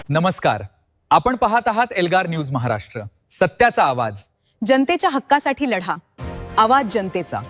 नमस्कार, आपण पाहत आहात एल्गार न्यूज महाराष्ट्र, सत्याचा आवाज, जनतेच्या हक्कासाठी लढा, आवाज जनतेचा।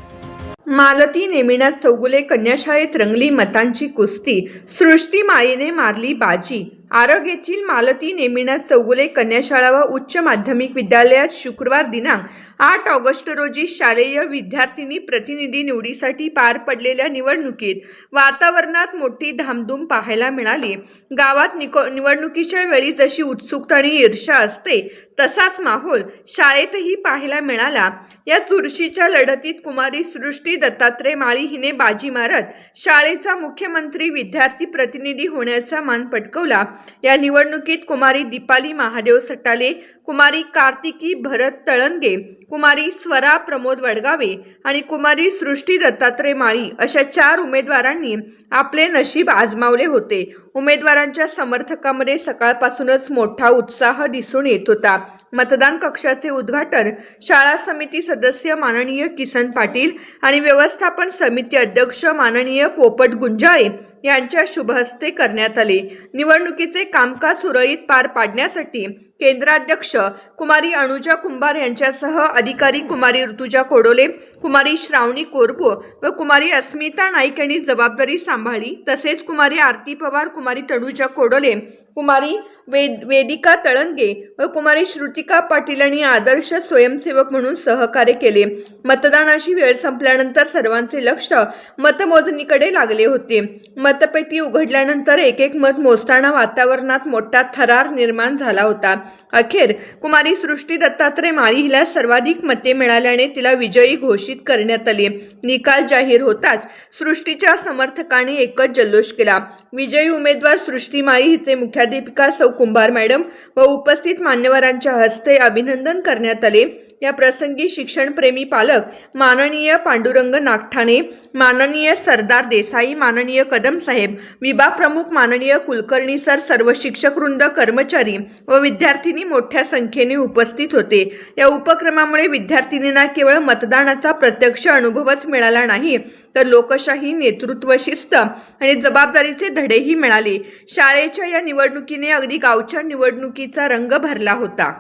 मालती नेमिनाथ चौगुले कन्याशाळेत रंगली मतांची कुस्ती, सृष्टी माळीने मारली बाजी। आरग येथील मालती नेमिनाथ चौगुले कन्याशाळा व उच्च माध्यमिक विद्यालयात शुक्रवार दिनांक 8 ऑगस्ट रोजी शालेय विद्यार्थिनी प्रतिनिधी निवडीसाठी पार पडलेल्या निवडणुकीत वातावरणात मोठी धामधूम पाहायला मिळाली। गावात निवडणुकीच्या वेळी जशी उत्सुकता आणि ईर्ष्या असते तसाच माहोल शाळेतही पाहायला मिळाला। या चुरशीच्या लढतीत कुमारी सृष्टी दत्तात्रय माळी हिने बाजी मारत शाळेचा मुख्यमंत्री विद्यार्थी प्रतिनिधी होण्याचा मान पटकावला। या निवडणुकीत कुमारी दीपाली महादेव सटाले, कुमारी कार्तिकी भरत तळंगे, कुमारी स्वरा प्रमोद वडगावे आणि कुमारी सृष्टी दत्तात्रय माळी अशा 4 उमेदवारांनी आपले नशीब आजमावले होते। उमेदवारांच्या समर्थकांमध्ये सकाळपासूनच मोठा उत्साह दिसून येत होता। मतदान कक्षाचे उद्घाटन शाळा समिती सदस्य माननीय किसन पाटील आणि व्यवस्थापन समिती अध्यक्ष माननीय पोपट गुंजाळे यांच्या शुभहस्ते करण्यात आले। निवडणुकीचे कामकाज सुरळीत पार पाडण्यासाठी केंद्राध्यक्ष कुमारी अनुजा कुंभार यांच्यासह अधिकारी कुमारी ऋतुजा कोडोले, कुमारी श्रावणी कोरबू व कुमारी अस्मिता नाईक यांनी जबाबदारी सांभाळली। तसेच कुमारी आरती पवार, कुमारी तनुजा कोडोले, कुमारी वेदिका तळंगे व कुमारी श्रुतिका पाटील यांनी आदर्श स्वयंसेवक म्हणून सहकार्य केले। मतदानाची वेळ संपल्यानंतर सर्वांचे लक्ष मतमोजणीकडे लागले होते। मतपेटी उघडल्यानंतर एक एक मत मोजताना वातावरणात मोठा थरार निर्माण झाला होता। अखेर कुमारी सृष्टी दत्तात्रय माळी हिला सर्वाधिक मते मिळाल्याने तिला विजयी घोषित करण्यात आले। निकाल जाहीर होताच सृष्टीच्या समर्थकांनी एकच जल्लोष केला। विजयी उमेदवार सृष्टी माळी हिचे मुख्याध्यापिका सौ कुंभार मॅडम व उपस्थित मान्यवरांच्या हस्ते अभिनंदन करण्यात आले। या प्रसंगी शिक्षणप्रेमी पालक माननीय पांडुरंग नागठाणे, माननीय सरदार देसाई, माननीय कदम साहेब, विभाग प्रमुख माननीय कुलकर्णी सर, सर्व शिक्षकवृंद, कर्मचारी व विद्यार्थिनी मोठ्या संख्येने उपस्थित होते। या उपक्रमामुळे विद्यार्थिनींना केवळ मतदानाचा प्रत्यक्ष अनुभवच मिळाला नाही तर लोकशाही, नेतृत्व शिस्त आणि जबाबदारीचे धडेही मिळाले। शाळेच्या या निवडणुकीने अगदी गावच्या निवडणुकीचा रंग भरला होता।